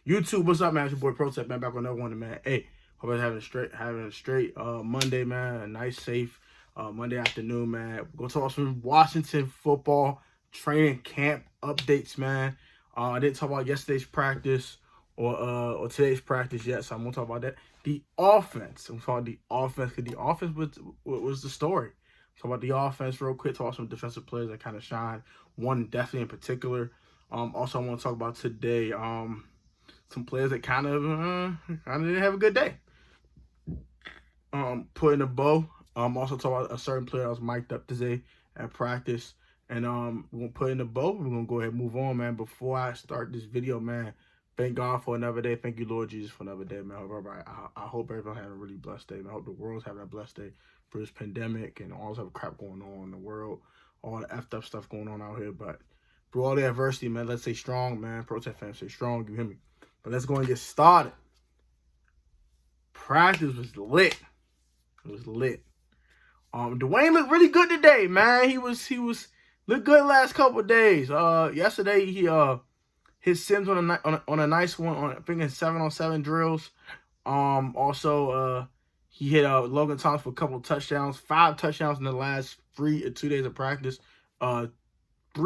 YouTube, what's up, man? It's your boy Protect, man. Back on another one, man. Hey, hope you're having a straight Monday, man. A nice, safe Monday afternoon, man. We're gonna talk some Washington football training camp updates, man. I didn't talk about yesterday's practice or today's practice yet, so I'm gonna talk about that. The offense. I'm talking the offense because the offense was the story. Talk about the offense real quick. Talk about some defensive players that kind of shine. One definitely in particular. Also, I want to talk about today. Some players that kind of didn't have a good day. Putting a bow. Also talk about a certain player that was mic'd up today at practice. And we're gonna put in the bow. We're gonna go ahead and move on, man. Before I start this video, man, thank God for another day. Thank you, Lord Jesus, for another day, man. I hope everyone had a really blessed day, man. I hope the world's having a blessed day for this pandemic and all this other crap going on in the world, all the effed up stuff going on out here. But through all the adversity, man, let's stay strong, man. Protect fans, stay strong. You hear me? But let's go and get started. Practice was lit. It was lit. Dwayne looked really good today, man. He was looked good last couple of days. Yesterday he hit Sims on a nice one on I think in 7-on-7 drills. Also he hit Logan Thomas for a couple of touchdowns, 5 touchdowns in the last 2 days of practice. 3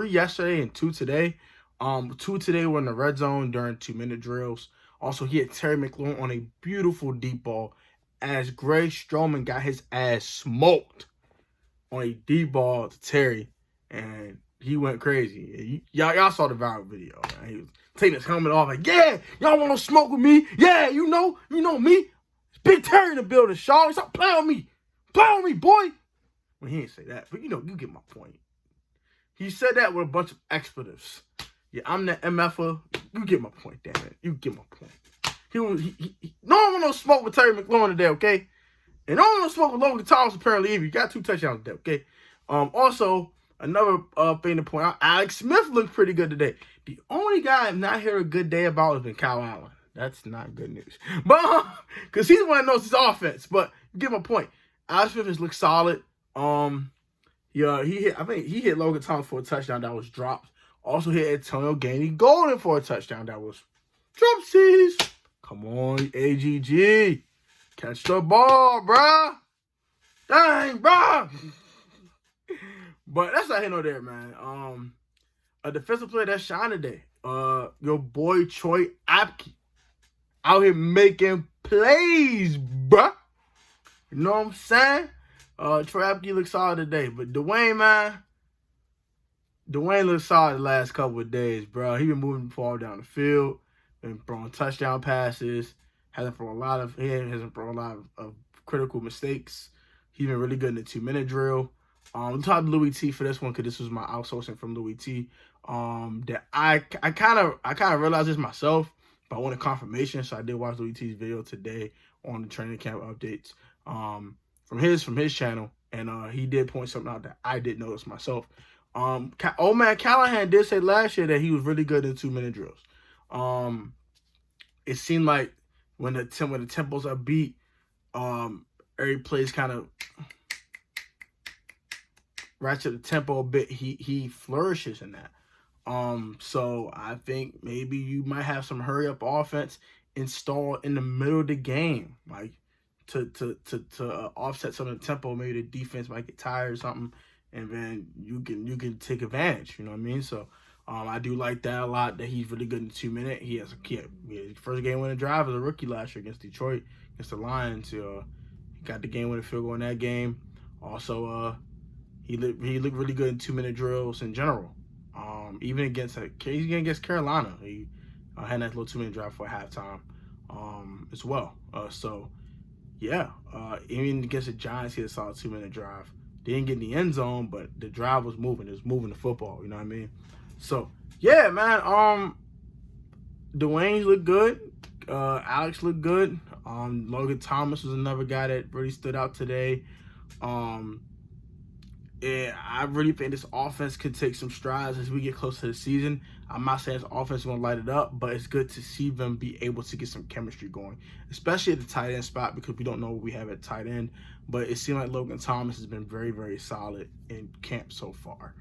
yesterday and 2 today. 2 today were in the red zone during 2-minute drills. Also, he hit Terry McLaurin on a beautiful deep ball as Greg Stroman got his ass smoked on a deep ball to Terry, and he went crazy. Y'all saw the viral video, man. He was taking his helmet off like, yeah, y'all want to smoke with me? Yeah, you know me. It's Big Terry in the building, Charlie. Stop playing on me. Play on me, boy. Well, he didn't say that, but you get my point. He said that with a bunch of expletives. Yeah, I'm the MFer. You get my point, damn it. You get my point. No one want to smoke with Terry McLaurin today, okay? And no one want to smoke with Logan Thomas apparently either. You got 2 touchdowns today, okay? Also, another thing to point out, Alex Smith looked pretty good today. The only guy I've not heard a good day about has been Kyle Allen. That's not good news. But, because he's the one that knows his offense. But, you get my point. Alex Smith has looked solid. Yeah, I think he hit Logan Thomas for a touchdown that was dropped. Also hit Antonio Gandy-Golden for a touchdown that was dropsies. Come on, AGG. Catch the ball, bruh. Dang, bruh. But that's not here nor there, man. A defensive player that shined today. Your boy Troy Apke. Out here making plays, bruh. You know what I'm saying? Troy Apke looks solid today. But Dwayne, man. Dwayne looked solid the last couple of days, bro. He been moving the ball down the field, been throwing touchdown passes, hasn't thrown a lot of critical mistakes. He's been really good in the 2-minute drill. We talked to Louis T for this one because this was my outsourcing from Louis T. That I kind of realized this myself, but I wanted confirmation, so I did watch Louis T's video today on the training camp updates from his channel, and he did point something out that I did notice myself. Old man Callahan did say last year that he was really good in 2-minute drills. It seemed like when the tempos are beat, every play's kind of ratchet the tempo a bit. He flourishes in that. So I think maybe you might have some hurry up offense installed in the middle of the game, like to offset some of the tempo. Maybe the defense might get tired or something. And then you can take advantage, you know what I mean? So I do like that a lot, that he's really good in the 2-minute. He has his first game-winning drive as a rookie last year against Detroit, against the Lions. He got the game-winning field goal in that game. Also, he looked really good in 2-minute drills in general. Even against Carolina, he had that little 2-minute drive for halftime as well. So, yeah, even against the Giants, he had a solid 2-minute drive. They didn't get in the end zone, but the drive was moving. It was moving the football, you know what I mean? So, yeah, man. Dwayne looked good. Alex looked good. Logan Thomas was another guy that really stood out today. Yeah, I really think this offense could take some strides as we get close to the season. I'm not saying this offense is going to light it up, but it's good to see them be able to get some chemistry going, especially at the tight end spot, because we don't know what we have at tight end. But it seems like Logan Thomas has been very, very solid in camp so far.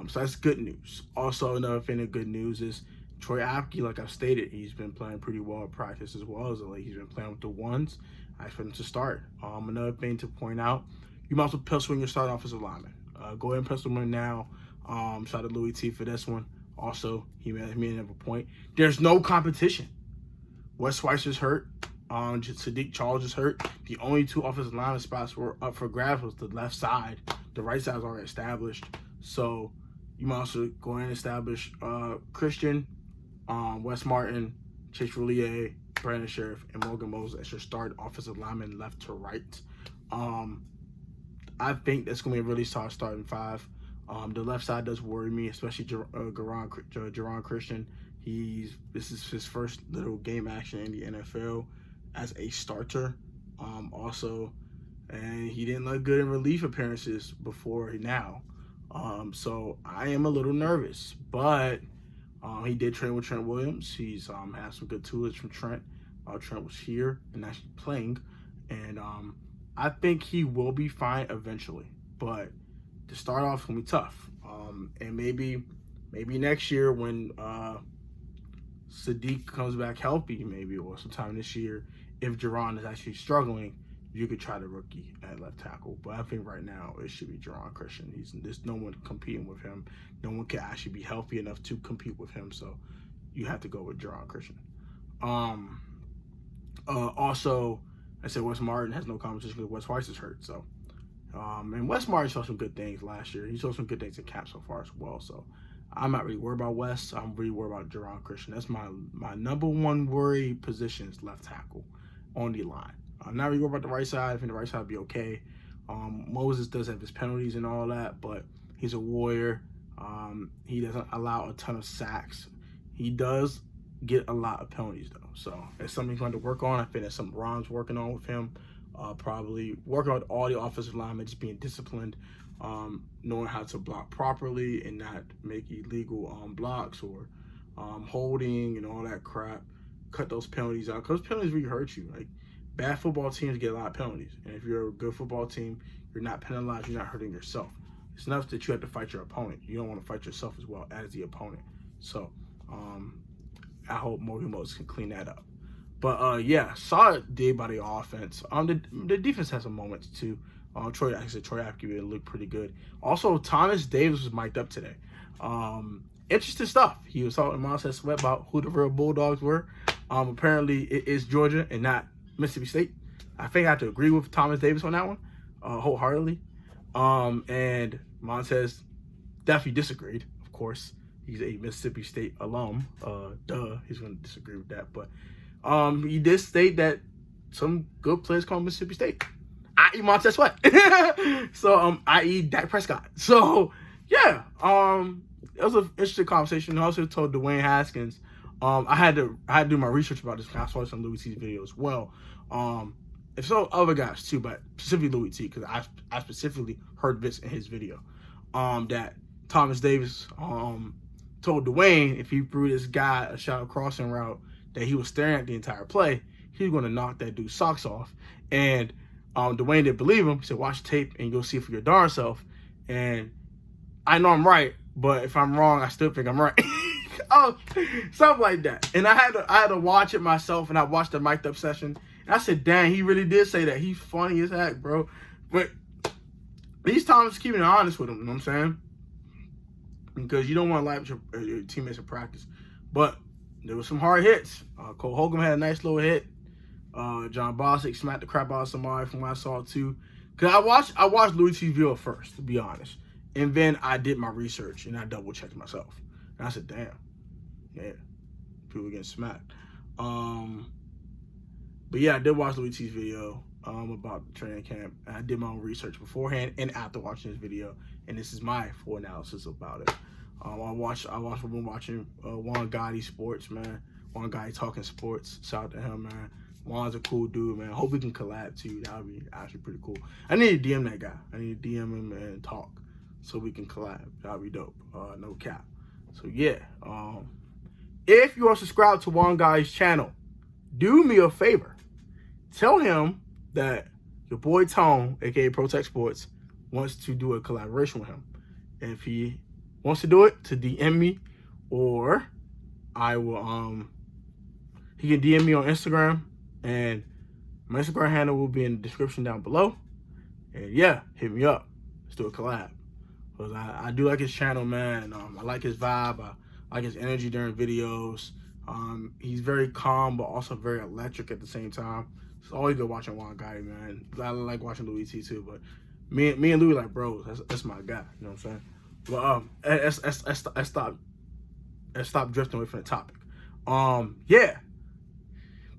So that's good news. Also, another thing of good news is Troy Apke, like I've stated, he's been playing pretty well in practice as well as he's been playing with the ones. I expect him to start. Another thing to point out, you might as well pencil in your starting offensive lineman. Go ahead and pencil him in now. Shout out to Louis T for this one. Also, he made another point. There's no competition. Wes Schweitzer is hurt. Sadiq Charles is hurt. The only two offensive lineman spots were up for grabs was the left side. The right side is already established. So you might also go ahead and establish Christian, Wes Martin, Chase Roulier, Brandon Sheriff, and Morgan Moses as your start offensive lineman left to right. I think that's going to be a really solid starting five. The left side does worry me, especially Geron Christian. This is his first little game action in the NFL as a starter. And he didn't look good in relief appearances before now. So I am a little nervous, but he did train with Trent Williams. He's had some good tools from Trent. Trent was here and actually playing, and I think he will be fine eventually. But to start off, it's gonna be tough. And maybe next year when Sadiq comes back healthy, maybe, or sometime this year, if Geron is actually struggling, you could try the rookie at left tackle. But I think right now it should be Geron Christian. There's no one competing with him. No one can actually be healthy enough to compete with him. So you have to go with Geron Christian. Also, I said Wes Martin has no competition because Wes Weiss is hurt. So, and Wes Martin showed some good things last year. He showed some good things in camp so far as well. So I'm not really worried about Wes. I'm really worried about Geron Christian. That's my number one worry position is left tackle on the line. I'm not really worried about the right side. I think the right side will be okay. Moses does have his penalties and all that, but he's a warrior. He doesn't allow a ton of sacks. He does get a lot of penalties, though. So it's something he's going to work on. I think that's something Ron's working on with him. Probably working on all the offensive linemen, just being disciplined, knowing how to block properly and not make illegal blocks or holding and all that crap. Cut those penalties out, because penalties really hurt you. Like, bad football teams get a lot of penalties. And if you're a good football team, you're not penalized, you're not hurting yourself. It's enough that you have to fight your opponent. You don't want to fight yourself as well as the opponent. So I hope Morgan Moses can clean that up. But yeah, solid day by the offense. The defense has some moments too. Troy Apke looked pretty good. Also, Thomas Davis was mic'd up today. Interesting stuff. He was talking to Montez Sweat about who the real Bulldogs were. Apparently, it is Georgia and not Mississippi State. I think I have to agree with Thomas Davis on that one, wholeheartedly. And Montez definitely disagreed, of course. He's a Mississippi State alum. He's going to disagree with that. But he did state that some good players come from Mississippi State, i.e. Montez Sweat. So, i.e. Dak Prescott. So, yeah, it was an interesting conversation. I also told Dwayne Haskins, I had to do my research about this. I saw some Louis T's video as well. If so, other guys too, but specifically Louis T, because I specifically heard this in his video. That Thomas Davis told Dwayne if he threw this guy a shallow crossing route that he was staring at the entire play, he was going to knock that dude's socks off. And Dwayne didn't believe him. He said, watch the tape and you'll see for your darn self. And I know I'm right, but if I'm wrong, I still think I'm right. Something like that. And I had to watch it myself, and I watched the mic'd up session. And I said, dang, he really did say that. He's funny as heck, bro. But these times, keeping it honest with him, you know what I'm saying? Because you don't want to lie with your teammates in practice. But there were some hard hits. Cole Hogan had a nice little hit. John Bostic smacked the crap out of somebody from what I saw too. Because I watched Louis T's video first, to be honest. And then I did my research and I double checked myself. And I said, damn. Yeah. People getting smacked. But yeah, I did watch Louis T's video about the training camp. And I did my own research beforehand and after watching this video. And this is my full analysis about it. I've been watching Juan Gotti Sports, man. Juan Gotti Talking Sports. Shout out to him, man. Juan's a cool dude, man. Hope we can collab too. That would be actually pretty cool. I need to DM that guy. I need to DM him and talk so we can collab. That would be dope. No cap. So yeah. If you are subscribed to Juan Gotti's channel, do me a favor. Tell him that your boy Tone, aka Protect Sports, wants to do a collaboration with him. And if he wants to do it, to DM me or I will he can DM me on Instagram, and my Instagram handle will be in the description down below. And yeah, hit me up. Let's do a collab. Because I do like his channel, man. I like his vibe. I like his energy during videos. He's very calm, but also very electric at the same time. It's always good watching Juan Gotti, man. I like watching Louis T too, but me and Louis like bros. That's my guy. You know what I'm saying? But I stopped drifting away from the topic. Yeah.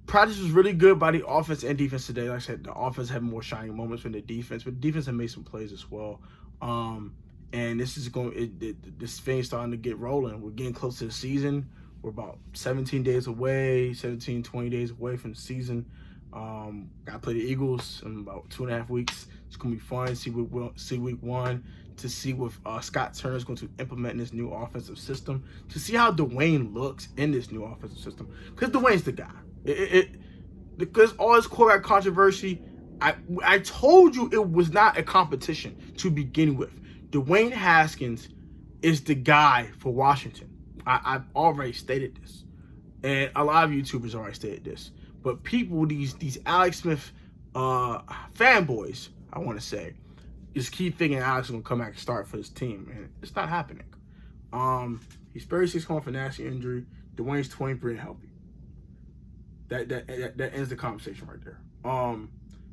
Practice was really good by the offense and defense today. Like I said, the offense had more shining moments than the defense, but the defense had made some plays as well. And this is this thing's starting to get rolling. We're getting close to the season. We're about 17 days away, 17, 20 days away from the season. Got to play the Eagles in about 2.5 weeks. It's going to be fun. See week one, to see what Scott Turner is going to implement in this new offensive system, to see how Dwayne looks in this new offensive system. Because Dwayne's the guy. Because all this quarterback controversy, I told you it was not a competition to begin with. Dwayne Haskins is the guy for Washington. I've already stated this, and a lot of YouTubers already stated this. But people, these Alex Smith fanboys, I want to say, just keep thinking Alex is gonna come back and start for his team, and it's not happening. He's 36 coming off a nasty injury. Dwayne's 23 and healthy. That ends the conversation right there.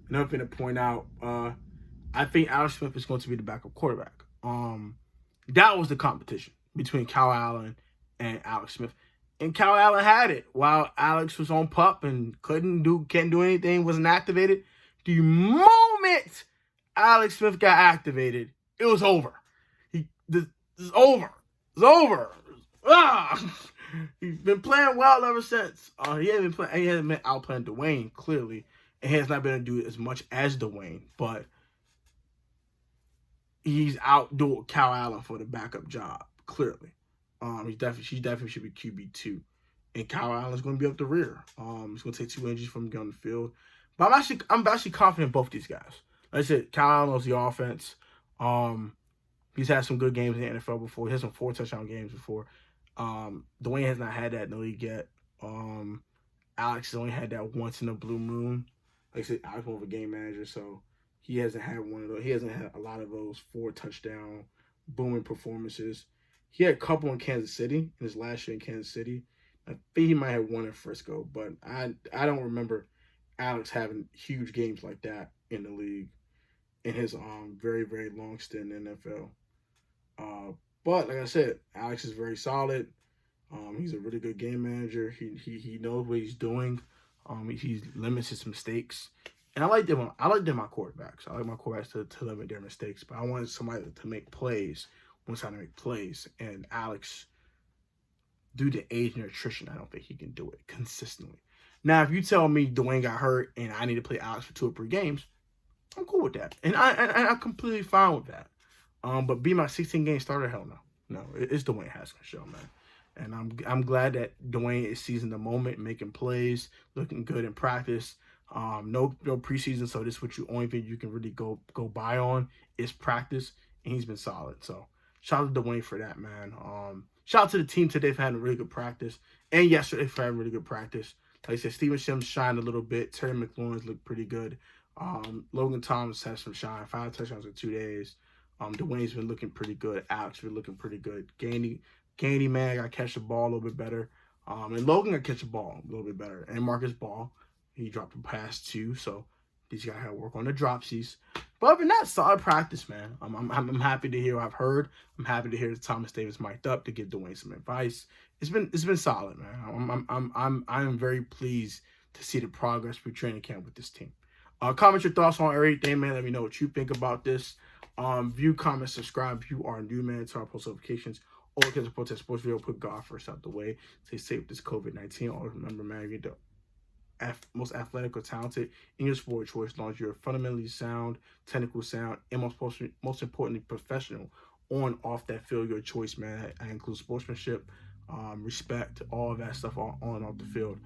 Another thing to point out, I think Alex Smith is going to be the backup quarterback. That was the competition between Kyle Allen and Alex Smith. And Kyle Allen had it while Alex was on PUP and can't do anything, wasn't activated. The moment Alex Smith got activated, it was over. It's over. It's over. He's been playing well ever since. He hasn't been outplaying Dwayne, clearly. And he has not been able to do as much as Dwayne, but he's outdoing Kyle Allen for the backup job, clearly. She definitely should be QB2. And Kyle Allen's going to be up the rear. It's going to take 2 inches from him to get on the field. But I'm actually confident in both these guys. Like I said, Kyle Allen knows the offense. He's had some good games in the NFL before. He had some 4 touchdown games before. Dwayne has not had that in the league yet. Alex has only had that once in a blue moon. Like I said, Alex was a game manager, so he hasn't had one of those. He hasn't had a lot of those 4 touchdown booming performances. He had a couple in Kansas City in his last year in Kansas City. I think he might have one in Frisco, but I don't remember Alex having huge games like that in the league in his very, very long stint in the NFL. But like I said, Alex is very solid. He's a really good game manager. He knows what he's doing. He limits his mistakes. And I like them my quarterbacks. I like my quarterbacks to limit their mistakes. But I wanted somebody to make plays, wants how to make plays. And Alex, due to age and attrition, I don't think he can do it consistently. Now, if you tell me Dwayne got hurt and I need to play Alex for 2 or 3 games, I'm cool with that. And I'm completely fine with that. But be my 16-game starter, hell no. No, it's Dwayne Haskins show, man. And I'm glad that Dwayne is seizing the moment, making plays, looking good in practice. No preseason, so this is what only thing you can really go by on is practice, and he's been solid. So shout out to Dwayne for that, man. Shout out to the team today for having a really good practice, and yesterday for having really good practice. Like I said, Steven Sims shined a little bit. Terry McLaurin's looked pretty good. Logan Thomas has some shine. 5 touchdowns in 2 days. Dwayne's been looking pretty good. Alex been looking pretty good. Gandy, man, got to catch the ball a little bit better. And Logan got to catch the ball a little bit better. And Marcus Ball, he dropped a pass too, so these guys have to work on the dropsies. But other than that, solid practice, man. I'm happy to hear what I've heard. I'm happy to hear that Thomas Davis mic'd up to give Dwayne some advice. It's been solid, man. I'm very pleased to see the progress through training camp with this team. Comment your thoughts on everything, man. Let me know what you think about this. View, comment, subscribe if you are new, man, to our post notifications. All kids support that sports video. Put God first out the way. Stay safe with this COVID-19. Always remember, man, you're the most athletic or talented in your sport choice, as long as you're fundamentally sound, technical sound, and most importantly, professional on off that field. Your choice, man. That includes sportsmanship, respect, all of that stuff on and off the field.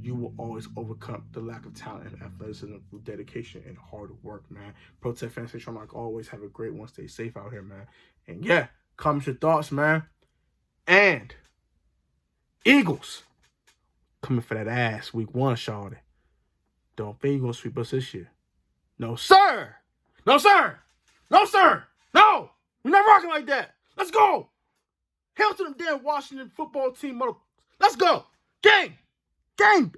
You will always overcome the lack of talent and athleticism through dedication and hard work, man. Protect fans, stay strong like always. Have a great one. Stay safe out here, man. And yeah, comment your thoughts, man. And Eagles coming for that ass week 1, shawty. Don't think you're going to sweep us this year. No, sir. No, sir. No, sir. No. We're not rocking like that. Let's go. Hell to them damn Washington football team. Let's go. Gang. Gang.